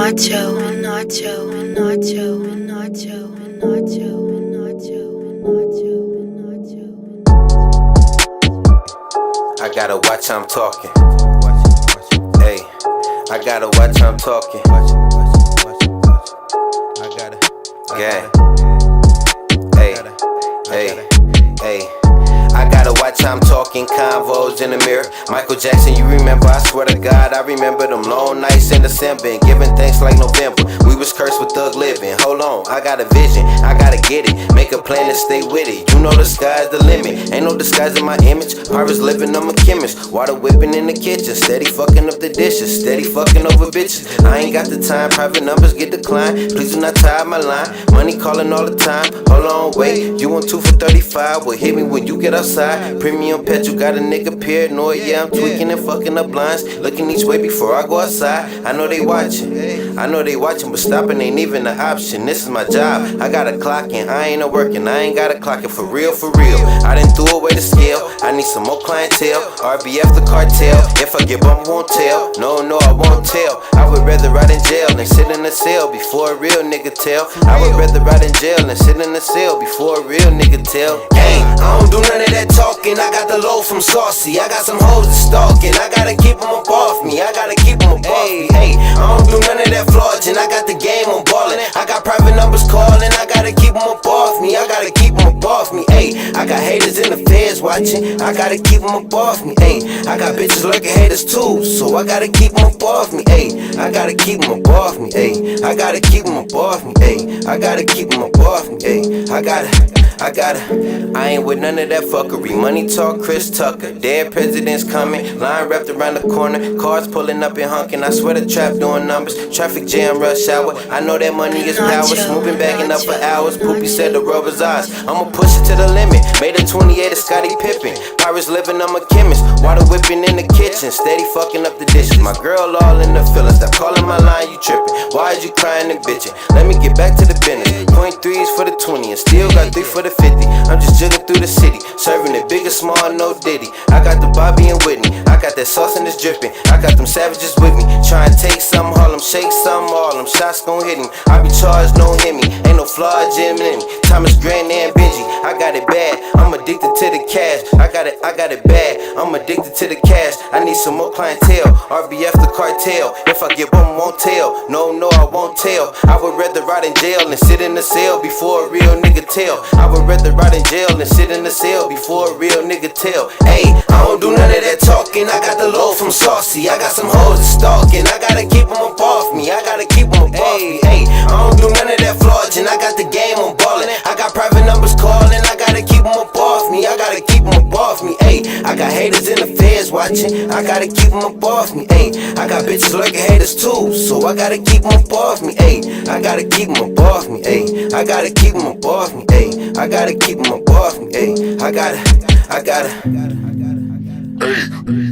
nacho, nacho, nacho, nacho, nacho, nacho, nacho. I gotta watch how I'm talking. Hey, I gotta watch how I'm talking. Yeah. Hey. I gotta watch how I'm talking, convos in the mirror. Michael Jackson, you remember, I swear to God, I remember them long nights in December and giving thanks like November. We was cursed with thug living. Hold on, I got a vision, I gotta get it. Make a plan to stay with it. You know the sky's the limit. Ain't no disguising my image. Harvest living, I'm a chemist. Water whipping in the kitchen. Steady fucking up the dishes. Steady fucking over bitches. I ain't got the time. Private numbers get declined. Please do not tie my line. Money calling all the time. Hold on, wait. You want 2 for 35? Well, hit me when you get outside. Premium pet, you got a nigga paranoid. Yeah, I'm tweaking and fucking up blinds. Looking each way before I go outside. I know they watching, but stopping ain't even an option. This is my job. I got a clock in. I ain't no working. I ain't got a clock in for real, for real. I done threw away the scale. I need some more clientele. RBF the cartel. If I get bumped, won't tell. No, I won't tell. I would rather ride in jail than sit in a cell before a real nigga tell. I would rather ride in jail than sit in a cell before a real nigga tell. Hey, I don't do none of that talking. I got the low from Saucy. I got some hoes to stalking. I gotta keep them up off me. I gotta keep them up off me. Hey, I don't do none of that flogging. I got the game on ballin'. I got private numbers calling. I gotta keep them up off me. I gotta keep them up off me. Hey, I got haters in the feds watching. I gotta keep them up off me. Hey, I got bitches lurking haters too. So I gotta keep them up off me. Hey, I gotta keep them up off me. Hey, I gotta keep them up off me. Hey, I gotta keep them up off me. Hey, I ain't with none of that fuckery. Money talk, Chris Tucker. Dead presidents coming. Line wrapped around the corner. Cars pulling up and honking. I swear the trap doing numbers. Traffic jam, rush hour. I know that money is power. Smoothing, bagging up for hours. Poopy said the world was ours. I'ma push it to the limit. Made a 28 of Scottie Pippen. Pirates living, I'm a chemist. Water whipping in the kitchen. Steady fucking up the dishes. My girl all in the feelings. Stop calling my line, you tripping. Why is you crying and bitching? Let me get back to the business. Point threes for the 20 and still got 3 for the 50. I'm just jigging through the city, serving it big or small, no diddy. I got the Bobby and Whitney, I got that sauce and it's dripping. I got them savages with me, try and take some Harlem, shake some Harlem. Shots gon' hit me, I be charged, don't hit me. Ain't no flaw, Jim in me. Thomas Grant and Benji, I got it bad. I'm addicted to the cash. I got it bad. I'm addicted to the cash. I need some more clientele. RBF the cartel. If I get one, won't tell. No, I won't tell. I would rather ride in jail than sit in the cell before a real nigga tell. I would rather ride in jail than sit in the cell before a real nigga tell. Hey, I don't do none of that talking. I got the low from Saucy. I got some hoes to stalking. I gotta keep them up off me. I gotta keep them up off me. Hey, I don't do none of that flogging. I got the game on ballin'. I got private numbers calling. I gotta keep them up off me. I gotta keep them up off me. Hey, I got haters in the feds watching. I gotta keep them up off me. Hey, I got bitches lurking haters too. So I gotta keep them up off me. Hey, I gotta keep them up off me. Hey, I gotta keep them up off me. Hey, I gotta keep them up off me. Hey, I gotta. Hey.